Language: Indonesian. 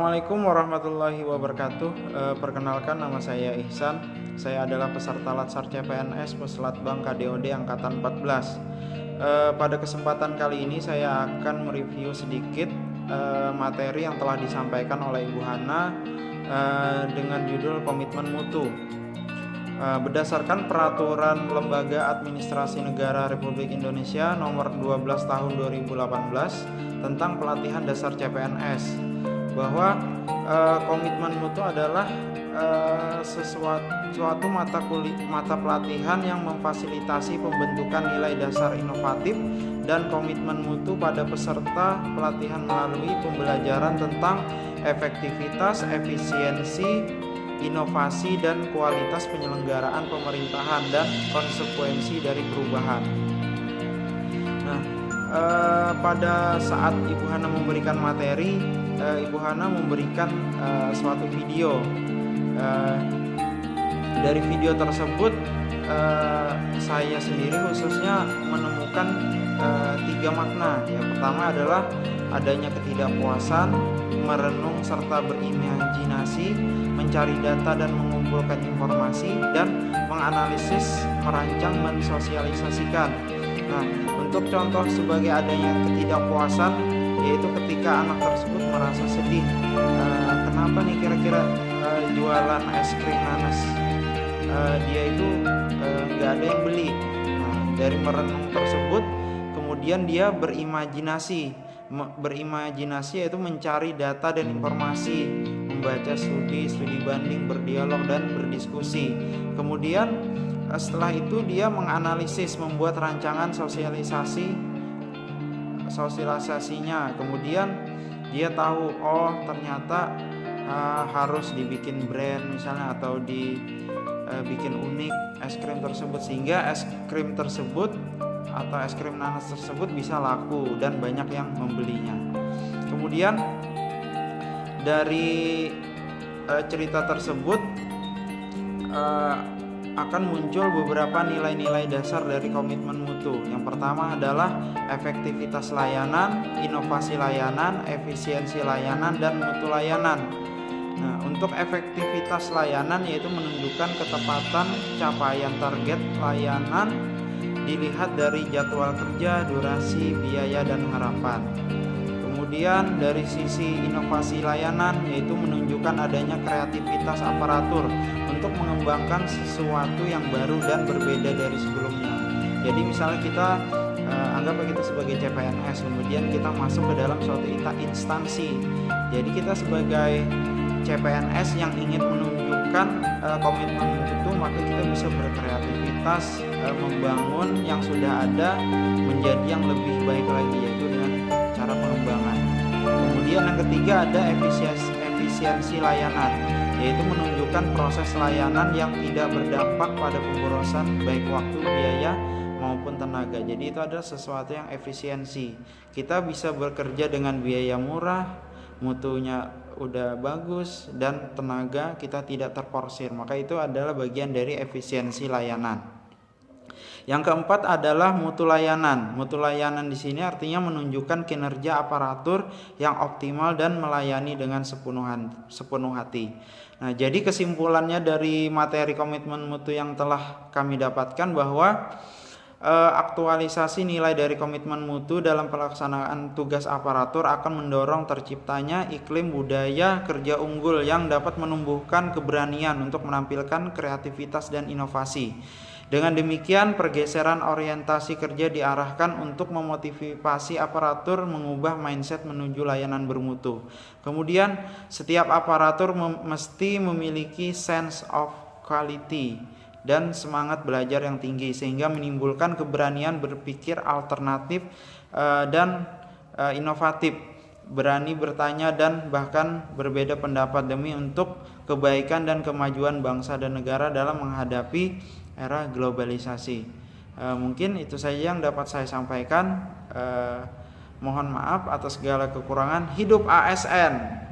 Assalamualaikum warahmatullahi wabarakatuh. Perkenalkan, nama saya Ihsan. Saya adalah peserta Latsar CPNS Puslatbang KDOD Angkatan 14. Pada kesempatan kali ini saya akan mereview sedikit materi yang telah disampaikan oleh Ibu Hana dengan judul Komitmen Mutu. Berdasarkan Peraturan Lembaga Administrasi Negara Republik Indonesia Nomor 12 Tahun 2018 tentang Pelatihan Dasar CPNS, bahwa komitmen mutu adalah suatu mata pelatihan yang memfasilitasi pembentukan nilai dasar inovatif dan komitmen mutu pada peserta pelatihan melalui pembelajaran tentang efektivitas, efisiensi, inovasi, dan kualitas penyelenggaraan pemerintahan dan konsekuensi dari perubahan. Nah, pada saat Ibu Hana memberikan materi, Ibu Hana memberikan suatu video. Dari video tersebut saya sendiri khususnya menemukan 3 makna. Yang pertama adalah adanya ketidakpuasan, merenung serta berimajinasi, mencari data dan mengumpulkan informasi, dan menganalisis, merancang, mensosialisasikan. Nah, untuk contoh sebagai adanya ketidakpuasan, yaitu ketika anak tersebut merasa sedih. Kenapa nih kira-kira jualan es krim nanas dia itu nggak ada yang beli? Nah, dari merenung tersebut kemudian dia berimajinasi yaitu mencari data dan informasi, membaca studi banding, berdialog dan berdiskusi. Kemudian setelah itu dia menganalisis, membuat rancangan sosialisasinya. Kemudian dia tahu, ternyata harus dibikin brand misalnya, atau dibikin unik es krim tersebut, sehingga es krim tersebut atau es krim nanas tersebut bisa laku dan banyak yang membelinya. Kemudian dari cerita tersebut akan muncul beberapa nilai-nilai dasar dari komitmen mutu. Yang pertama adalah efektivitas layanan, inovasi layanan, efisiensi layanan, dan mutu layanan. Nah, untuk efektivitas layanan yaitu menunjukkan ketepatan capaian target layanan dilihat dari jadwal kerja, durasi, biaya, dan harapan. Kemudian dari sisi inovasi layanan yaitu menunjukkan adanya kreativitas aparatur untuk mengembangkan sesuatu yang baru dan berbeda dari sebelumnya. Jadi misalnya kita anggaplah kita sebagai CPNS, kemudian kita masuk ke dalam suatu instansi. Jadi kita sebagai CPNS yang ingin menunjukkan komitmen mutu, maka kita bisa berkreativitas, membangun yang sudah ada menjadi yang lebih baik lagi, yaitu dengan cara pengembangan. Kemudian yang ketiga ada efisiensi layanan, yaitu menunjukkan proses layanan yang tidak berdampak pada pemborosan baik waktu, biaya, maupun tenaga. Jadi itu adalah sesuatu yang efisiensi. Kita bisa bekerja dengan biaya murah, mutunya udah bagus, dan tenaga kita tidak terporsir. Maka itu adalah bagian dari efisiensi layanan. Yang keempat adalah mutu layanan. Mutu layanan di sini artinya menunjukkan kinerja aparatur yang optimal dan melayani dengan sepenuh hati. Nah, jadi kesimpulannya dari materi komitmen mutu yang telah kami dapatkan bahwa aktualisasi nilai dari komitmen mutu dalam pelaksanaan tugas aparatur akan mendorong terciptanya iklim budaya kerja unggul yang dapat menumbuhkan keberanian untuk menampilkan kreativitas dan inovasi. Dengan demikian, pergeseran orientasi kerja diarahkan untuk memotivasi aparatur mengubah mindset menuju layanan bermutu. Kemudian, setiap aparatur mesti memiliki sense of quality dan semangat belajar yang tinggi, sehingga menimbulkan keberanian berpikir alternatif dan inovatif, berani bertanya dan bahkan berbeda pendapat demi untuk kebaikan dan kemajuan bangsa dan negara dalam menghadapi era globalisasi. Mungkin itu saja yang dapat saya sampaikan. Mohon maaf atas segala kekurangan. Hidup ASN.